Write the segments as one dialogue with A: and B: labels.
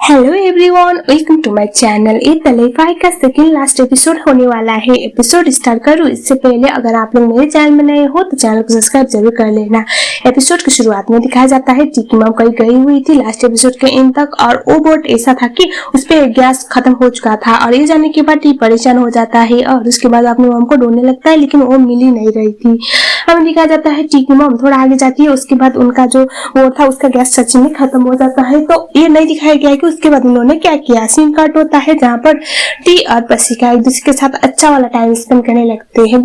A: Hello everyone, welcome to my channel. ये तलेफाई का सेकंड लास्ट एपिसोड होने वाला है। एपिसोड स्टार्ट करूँ इससे पहले अगर आप लोग मेरे चैनल में नए हो तो चैनल को सब्सक्राइब जरूर कर लेना। एपिसोड की शुरुआत में दिखाया जाता है टीकी मॉम कहीं गई हुई थी लास्ट एपिसोड के एंड तक, और वो बोट ऐसा था कि उस पे गैस खत्म हो चुका था और ये जाने के बाद टी परेशान हो जाता है और उसके बाद अपनी मॉम को ढूंढने लगता है, लेकिन वो मिल ही नहीं रही थी। हमें दिखाया जाता है टीकी मॉम थोड़ा आगे जाती है, उसके बाद उनका जो वो था उसका गैस सच में खत्म हो जाता है। तो ये नहीं दिखाया गया है कि उसके बाद उन्होंने क्या किया। सीन कट होता है जहाँ पर टी और पसिका एक दूसरे के साथ अच्छा वाला टाइम स्पेंड करने लगते हैं।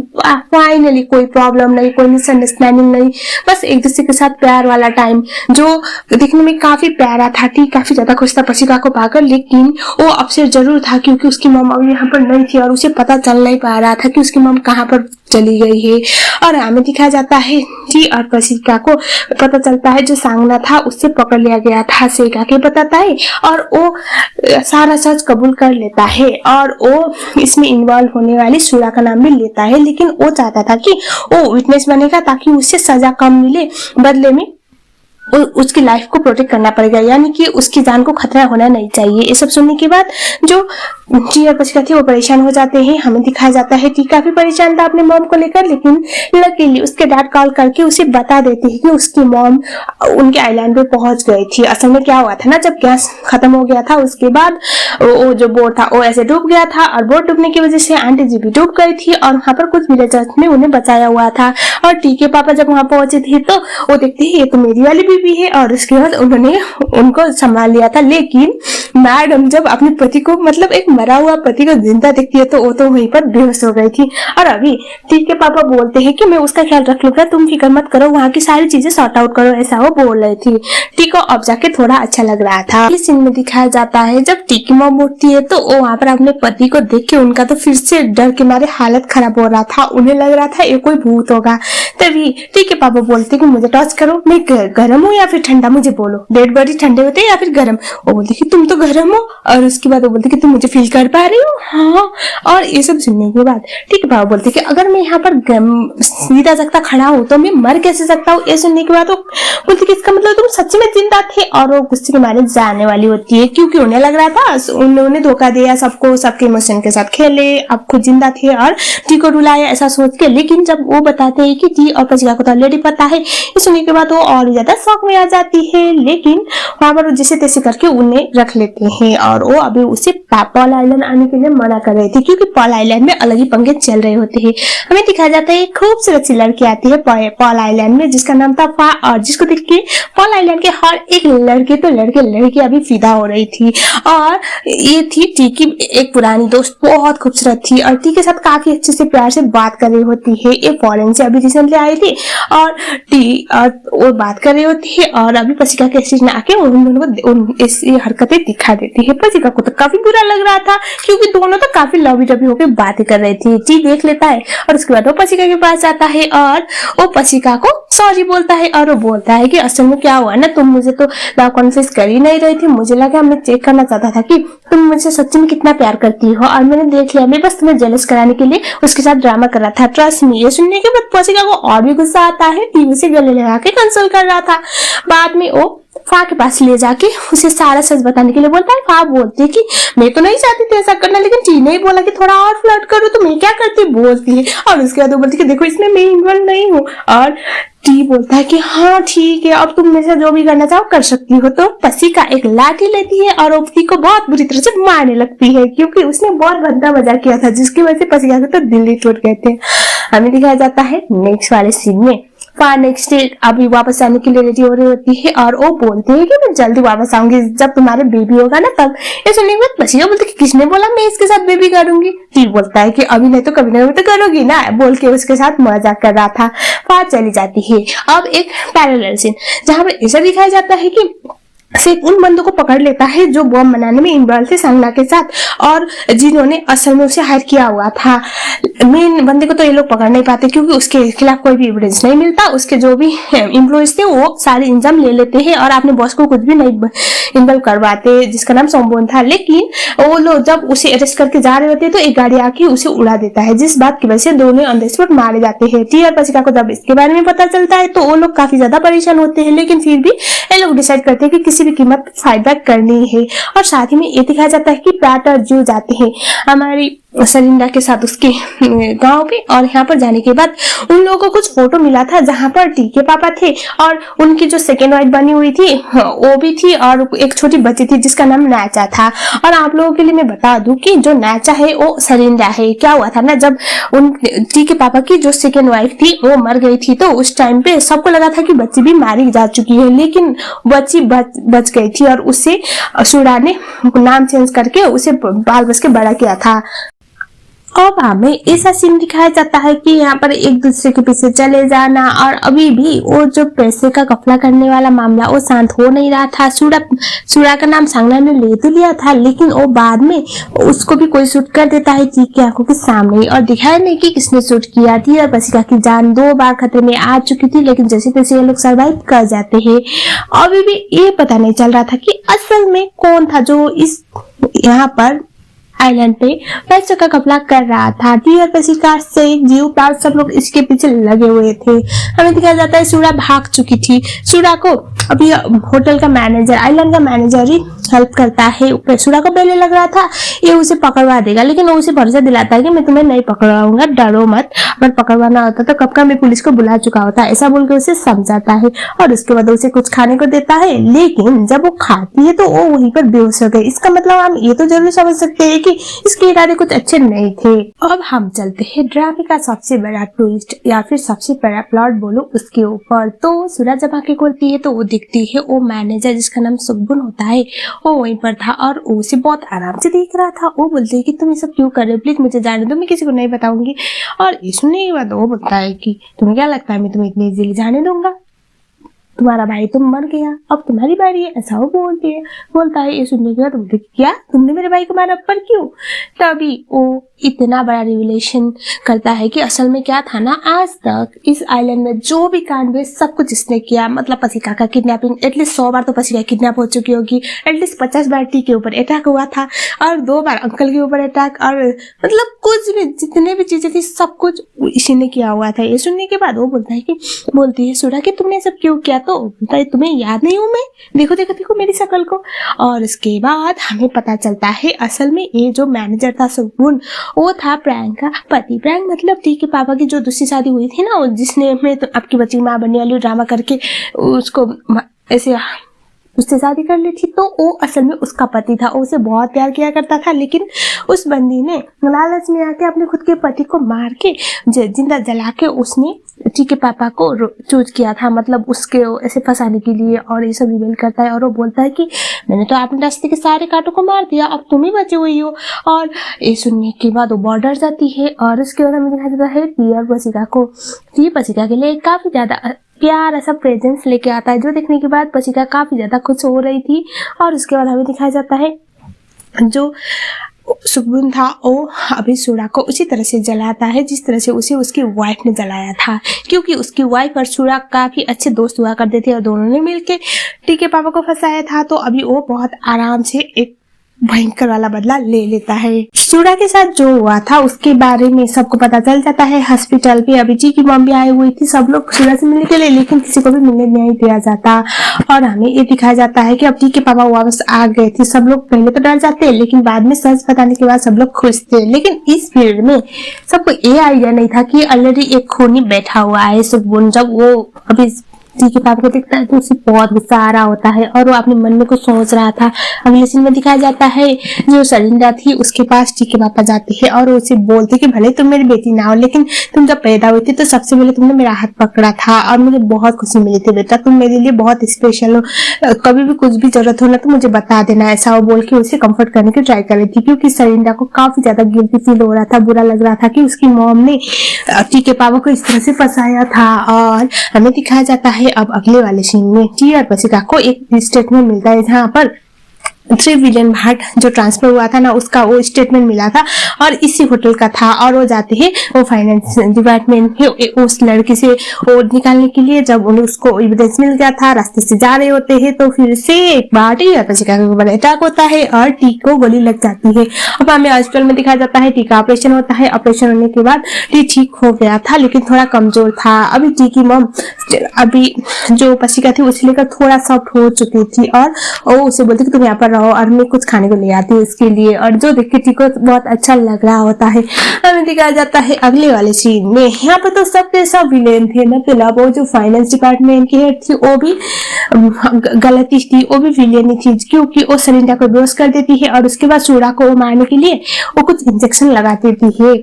A: फाइनली कोई प्रॉब्लम नहीं, कोई मिसअंडरस्टैंडिंग नहीं, बस एक दूसरे के साथ प्यार वाला टाइम जो दिखने में काफी प्यारा था। टी काफी ज्यादा खुश था पसिका को पाकर, लेकिन वो अपसेट जरूर था क्योंकि उसकी मॉम अब यहाँ पर नहीं थी और उसे पता चल नहीं पा रहा था कि उसकी मॉम कहाँ पर चली गई है। और हमें दिखाया जाता है टी और पसिका को पता चलता है जो सांगना था उससे पकड़ लिया गया था। सेका के बताता है और वो सारा सच कबूल कर लेता है और वो इसमें इन्वॉल्व होने वाली सूरा का नाम भी लेता है, लेकिन वो चाहता था कि वो विटनेस बनेगा ताकि उससे सजा कम मिले, बदले में उसकी लाइफ को प्रोटेक्ट करना पड़ेगा, यानी कि उसकी जान को खतरा होना नहीं चाहिए। ये सब सुनने के बाद जो टी और पसिका थे वो परेशान हो जाते हैं। हमें दिखाया जाता है टी काफी परेशान था अपने मॉम को लेकर, लेकिन लकीली उसके डैड कॉल करके उसे बता देते हैं कि उसकी मॉम उनके आइलैंड पे पहुंच गई थी। असल में क्या हुआ था ना, जब गैस खत्म हो गया था उसके बाद वो जो बोट था वो ऐसे डूब गया था और बोट डूबने की वजह से आंटी जी भी डूब गई थी और वहाँ पर कुछ विलेजर्स ने उन्हें बचाया हुआ था। और टी के पापा जब वहाँ पहुंचे थे तो वो देखते हैं ये तो मेरी वाली बीबी है, और उसके बाद उन्होंने उनको संभाल लिया था। लेकिन मैडम जब अपने पति को, मतलब एक मरा हुआ पति को जिंदा देखती है तो वो तो वहीं पर बेहोश हो गई थी। और अभी टी के पापा बोलते हैं कि मैं उसका ख्याल रख लूंगा, तुम फिक्र मत करो, वहाँ की सारी चीजें सॉर्ट आउट करो, ऐसा वो बोल रही थी। टी को अब जाके थोड़ा अच्छा लग रहा था। इस सीन में दिखाया जाता है जब टी की मॉम उठती है तो वो वहाँ पर अपने पति को देख के उनका तो फिर से डर के मारे हालत खराब हो रहा था। उन्हें लग रहा था ये कोई भूत होगा। तभी टी के पापा बोलते कि मुझे टच करो, मैं गर्म हूँ या फिर ठंडा, मुझे बोलो, डेड बॉडी ठंडे होते हैं या फिर गर्म। वो बोलती कि तुम तो गर्म हो, और उसके बाद वो बोलती कि तुम मुझे फील कर पा रही हो। हाँ, और ये सब सुनने के बाद ठीक है पापा बोलते कि अगर मैं यहाँ पर सीधा सकता खड़ा हूँ तो मैं मर कैसे सकता हूँ। ये सुनने के बाद वो बोलती कि इसका मतलब तुम सच में जिंदा थे, और वो गुस्से के मारे जाने वाली होती है क्योंकि उन्हें लग रहा था उन्होंने धोखा दिया सबको, सबके इमोशन के साथ खेले, अब खुद जिंदा थे और टी को रुलाया ऐसा सोच के। लेकिन जब वो बताते हैं कि टी और पसिका को तो ऑलरेडी पता है, ये सुनने के बाद वो और ज्यादा शौक में आ जाती है। लेकिन वहां पर जैसे तैसे करके उन्हें रख लेते हैं और वो अभी उसे पॉल आइलैंड आने के लिए मना कर रही थी क्योंकि पॉल आइलैंड में अलग ही पंगे चल रहे होते हैं। हमें दिखाया जाता है खूबसूरत सी लड़की आती है पॉल आइलैंड में जिसका नाम था फा, और जिसको देख के पॉल आइलैंड के हर एक लड़के तो लड़की अभी फिदा हो रही थी। और ये थी टी की एक पुरानी दोस्त, बहुत खूबसूरत थी और टी के साथ काफी अच्छे से प्यार से बात कर रही होती है। ये फॉरेन से अभी रिसेंटली आई थी और टी और वो बात कर रही होती है और अभी पसिका के स्टेज में आके उन दोनों को ऐसी हरकतें दिखा देती है। पसिका को तो काफी बुरा लग रहा था क्योंकि दोनों तो काफी लवी डबी होकर बातें कर रही थी। टी देख लेता है और उसके बाद वो पसिका के पास आता है और वो पसिका को सॉरी बोलता है और वो बोलता है कि असल में क्या हुआ ना, तुम मुझे तो कॉन्फेस कर ही नहीं रही थी, मुझे लगा, मैं चेक करना चाहता था कि तुम मुझसे सच्ची में कितना प्यार करती हो, और मैंने देख लिया, मैं बस तुम्हें जेलस कराने के लिए उसके साथ ड्रामा कर रहा था, ट्रस्ट मी। ये सुनने के बाद पसिका को और भी गुस्सा आता है, टीवी से गले लगा के कंसोल कर रहा था। बाद में वो फा के पास ले जाके उसे सारा सच बताने के लिए बोलता है। फा बोलती है कि मैं तो नहीं चाहती थी ऐसा करना, लेकिन टी ने बोला कि थोड़ा और फ्लर्ट करो तो मैं क्या करती, बोलती है। और उसके बाद वो बोलती है कि देखो इसमें मैं इन्वॉल्व नहीं हूँ, और टी बोलता है कि हाँ ठीक है, अब तुम मेरे साथ जो भी करना चाहो कर सकती हो। तो पसिका एक लाठी लेती है और टी को बहुत बुरी तरह से मारने लगती है क्योंकि उसने बहुत भद्दा मजाक किया था जिसकी वजह से पसिका के तो दिल ही टूट गए थे। हमें दिखाया जाता है नेक्स्ट वाले सीन में नेक्स्ट डे अभी वापस आने के लिए रेडी हो रही होती है और वो बोलते हैं कि मैं जल्दी वापस आऊंगी जब तुम्हारे बेबी होगा ना तब। ये सुनने के बाद पसिका बोलती है कि किसने बोला मैं इसके साथ बेबी करूंगी। टी बोलता है कि अभी नहीं तो कभी ना कभी तो करोगी ना, बोल के उसके साथ मजाक कर रहा था। चली जाती है। अब एक पैरेलल सीन जहां पर ऐसा दिखाया जाता है कि सिर्फ उन बंदों को पकड़ लेता है जो बॉम्ब बनाने में इन्वॉल्व थे सांगना के साथ और जिन्होंने असल में उसे हायर किया हुआ था। मेन बंदे को तो ये लोग पकड़ नहीं पाते क्योंकि उसके खिलाफ कोई भी एविडेंस नहीं मिलता। उसके जो भी एम्प्लॉइज थे वो सारे इंजाम ले लेते हैं और अपने बॉस को कुछ भी नहीं इन्वॉल्व करवाते, जिसका नाम सोमबोन था। लेकिन वो लोग जब उसे अरेस्ट करके जा रहे होते हैं तो एक गाड़ी आके उसे उड़ा देता है, जिस बात की वजह से दोनों ऑन द स्पॉट मारे जाते हैं। टी और पसिका को जब इसके बारे में पता चलता है तो वो लोग काफी ज्यादा परेशान होते हैं, लेकिन फिर भी ये लोग डिसाइड करते हैं कि किसी भी कीमत पर फाइट बैक करनी है। और साथ ही में ये दिखाया जाता है कि प्राट और जू जाते हैं हमारी सरिंदा के साथ उसके गांव पे, और यहाँ पर जाने के बाद उन लोगों को कुछ फोटो मिला था जहाँ पर टी के पापा थे और उनकी जो सेकेंड वाइफ बनी हुई थी वो भी थी, और एक छोटी बच्ची थी जिसका नाम नैचा था। और आप लोगों के लिए मैं बता दूं कि जो नैचा है वो सरिंदा है। क्या हुआ था ना, जब उन टी के पापा की जो सेकेंड वाइफ थी वो मर गई थी, तो उस टाइम पे सबको लगा था कि बच्ची भी मारी जा चुकी है, लेकिन बच्ची बच गई थी और उससे सुरा ने नाम चेंज करके उसे बाल बच के बड़ा किया था। अब हमें ऐसा सीन दिखाया जाता है कि यहाँ पर एक दूसरे के पीछे चले जाना, और अभी भी वो जो पैसे का घपला करने वाला मामला वो शांत हो नहीं रहा था। सूरा का नाम सांगना ने ले तो लिया था, लेकिन वो बाद में उसको भी कोई शूट कर देता है टी की आंखों के सामने, और दिखाया नहीं कि किसने शूट किया थी। और बसिका की जान 2 बार खतरे में आ चुकी थी, लेकिन जैसे तैसे ये लोग सर्वाइव कर जाते हैं। अभी भी ये पता नहीं चल रहा था कि असल में कौन था जो इस यहाँ पर आइलैंड पे पैसों का घपला कर रहा था। टी और बसिका से जीव प्राट सब लोग इसके पीछे लगे हुए थे। हमें दिखाया जाता है सूरा भाग चुकी थी। सूरा को अभी होटल का मैनेजर, आइलैंड का मैनेजर ही हेल्प करता है। सूरा को पहले लग रहा था ये उसे पकड़वा देगा, लेकिन वो उसे भरोसा दिलाता है कि मैं तुम्हें नहीं पकड़वाऊंगा, डरो मत। अगर पकड़वाना होता तो कब का मैं पुलिस को बुला चुका होता, ऐसा बोल के उसे समझाता है। और उसके बाद उसे कुछ खाने को देता है, लेकिन जब वो खाती है तो वो वहीं पर बेहोश हो गई। इसका मतलब हम ये तो जरूर समझ सकते हैं कि इसके इरादे कुछ अच्छे नहीं थे। अब हम चलते हैं ड्रामे का सबसे बड़ा ट्विस्ट या फिर सबसे बड़ा प्लॉट बोलो उसके ऊपर। तो सूरा जब आंखें खोलती है तो वो दिखती है वो मैनेजर जिसका नाम सुगबुन होता है, वो वहीं पर था और वो उसे बहुत आराम से देख रहा था। वो बोलते है कि तुम ये सब क्यों कर रहे हो, प्लीज मुझे जाने दो, मैं किसी को नहीं बताऊंगी। और ये सुनने के बाद वो बोलता है कि तुम्हें क्या लगता है मैं तुम्हें इतनी इजीली जाने दूंगा, तुम्हारा भाई तो मर गया, अब तुम्हारी बारी है, ऐसा वो बोलता है। ये सुनने के बाद बोलते क्या तुमने मेरे भाई को मारा, पर क्यों? तभी वो इतना बड़ा रिविलेशन करता है कि असल में क्या था ना, आज तक इस आइलैंड में जो भी कांड हुए सब कुछ इसने किया। मतलब पसिका का किडनैपिंग एटलीस्ट 100 बार तो पसिका किडनैप हो चुकी होगी, एटलीस्ट 50 बार टी के ऊपर अटैक हुआ था, और 2 बार अंकल के ऊपर अटैक, और मतलब कुछ भी जितने भी चीजें थी सब कुछ इसी ने किया हुआ था। ये सुनने के बाद वो बोलती है सूरा कि तुमने सब क्यों किया? तो बोलता है तुम्हें याद नहीं हूँ मैं, देखो मेरी शक्ल को। और उसके बाद हमें पता चलता है असल में ये जो मैनेजर था सुगबुन, वो था प्रैंक का पति। प्रैंक मतलब टी के पापा की जो दूसरी शादी हुई थी ना, जिसने मैं तो आपकी बच्ची माँ बनने वाली ड्रामा करके उसको ऐसे उससे शादी कर ली थी, तो वो असल में उसका पति था। वो उसे बहुत प्यार किया करता था, लेकिन उस बंदी ने लालच में आके अपने खुद के पति को मार के जिंदा जला के उसने टी के पापा को चूज किया था, मतलब उसके ऐसे फंसाने के लिए। और ये सब रिवील करता है और वो बोलता है कि मैंने तो अपने रास्ते के सारे कांटों को मार दिया, अब तुम ही बची हुई हो। और ये सुनने के बाद वो बहुत डर जाती है। और उसके बाद हमें दिखाई देता है टी और बसिका को। टी बसिका के लिए काफी ज्यादा प्यार ऐसा प्रेजेंस लेके आता है, जो देखने के बाद बसिका काफी ज्यादा खुश हो रही थी। और उसके बाद हमें दिखाया जाता है जो सुगबुन था वो अभी सूरा को उसी तरह से जलाता है जिस तरह से उसे उसकी वाइफ ने जलाया था, क्योंकि उसकी वाइफ और सूरा काफी अच्छे दोस्त हुआ करते थे और दोनों ने मिलके टी के पापा को फंसाया था। तो अभी वो बहुत आराम से एक भयंकर वाला बदला ले लेता है। सूरा के साथ जो हुआ था उसके बारे में सबको पता चल जाता है हॉस्पिटल पे। अभी टी की मॉम भी आई हुई थी, सब लोग सूरा से मिलने के लिए, लेकिन किसी को भी मिलने नहीं दिया जाता। और हमें ये दिखाया जाता है कि अब टी के पापा वापस आ गए थे। सब लोग पहले तो डर जाते हैं, लेकिन बाद में सच बताने के बाद सब लोग खुश थे। लेकिन इस पीरियड में सबको ये आइडिया नहीं था कि ऑलरेडी एक खूनी बैठा हुआ है सुगबुन। जब वो अभी टी के पापा को देखता है तो उसे बहुत गुस्सा आ रहा होता है और वो अपने मन में कुछ सोच रहा था। अगले सीन में दिखाया जाता है जो सरिंदा थी उसके पास टी के पापा जाते हैं और उसे बोलते कि भले तुम मेरी बेटी ना हो, लेकिन तुम जब पैदा हुई थी तो सबसे पहले तुमने मेरा हाथ पकड़ा था और मुझे बहुत खुशी मिली थी बेटा, तुम मेरे लिए बहुत स्पेशल हो, कभी भी कुछ भी जरूरत हो ना तो मुझे बता देना। ऐसा वो बोल के उसे कम्फर्ट करने की ट्राई कर रही थी, क्योंकि सरिंदा को काफी ज्यादा गिल्टी फील हो रहा था, बुरा लग रहा था कि उसकी मॉम ने टी के पापा को इस तरह से फंसाया था। और हमें दिखाया जाता है अब अगले वाले सीन में टी और बसिका को एक स्टेटमेंट मिलता है जहाँ पर 3 बिलियन बाहर जो ट्रांसफर हुआ था ना, उसका वो स्टेटमेंट मिला था और इसी होटल का था। और वो जाते हैं वो फाइनेंस डिपार्टमेंट के उस लड़के से वो निकालने के लिए। जब उन्हें उसको एविडेंस मिल गया था, रास्ते से जा रहे होते हैं तो फिर से एक बार टी के ऊपर अटैक होता है और टी को गोली लग जाती है। अब हमें हॉस्पिटल में दिखाया जाता है, टी का ऑपरेशन होता है। ऑपरेशन होने के बाद टी ठीक हो गया था, लेकिन थोड़ा कमजोर था। अभी टी की मॉम अभी जो पशिका थी उसे लेकर थोड़ा सॉफ्ट हो चुकी थी और वो उसे बोलती कि तुम यहाँ पर रहो और मैं कुछ खाने को ले आती हूँ इसके लिए। और जो देख के टी को बहुत अच्छा लग रहा होता है। हमें दिखाया जाता है अगले वाले सीन में, यहाँ पर तो सबके सब विलेन थे। मतलब वो जो फाइनेंस डिपार्टमेंट की हेड थी वो भी गलती थी, वो भी विलेन थी, क्योंकि वो सरिंडा को बेहोश कर देती है और उसके बाद सूरा को मारने के लिए वो कुछ इंजेक्शन लगा देती है।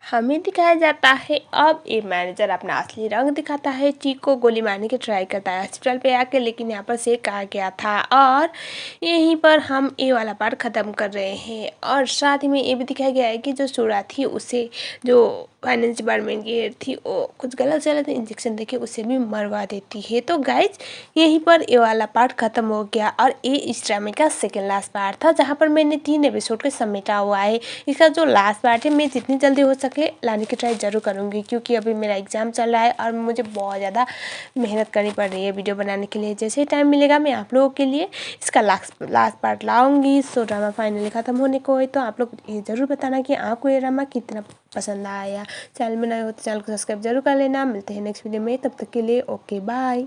A: हमें दिखाया जाता है अब ये मैनेजर अपना असली रंग दिखाता है। टी को गोली मारने की ट्राई करता है हॉस्पिटल पे आके, लेकिन यहाँ पर से कहा गया था। और यहीं पर हम ये वाला पार्ट ख़त्म कर रहे हैं। और साथ ही में ये भी दिखाया गया है कि जो सूरा थी उसे जो फाइनेंस डिपार्टमेंट की हेड थी वो कुछ गलत इंजेक्शन देके उसे भी मरवा देती है। तो गाइज यहीं पर ये वाला पार्ट ख़त्म हो गया और ये इस ड्रामे का सेकेंड लास्ट पार्ट था, जहाँ पर मैंने 3 एपिसोड के समेटा हुआ है। इसका जो लास्ट पार्ट है मैं जितनी जल्दी हो सके लाने की ट्राई ज़रूर करूँगी, क्योंकि अभी मेरा एग्ज़ाम चल रहा है और मुझे बहुत ज़्यादा मेहनत करनी पड़ रही है वीडियो बनाने के लिए। जैसे ही टाइम मिलेगा मैं आप लोगों के लिए इसका लास्ट पार्ट लाऊंगी। सो ड्रामा फाइनली ख़त्म होने को है, तो आप लोग ये ज़रूर बताना कि आपको ये ड्रामा कितना पसंद आया। चैनल में नए हो तो चैनल को सब्सक्राइब जरूर कर लेना। मिलते हैं नेक्स्ट वीडियो में, तब तक के लिए ओके बाय।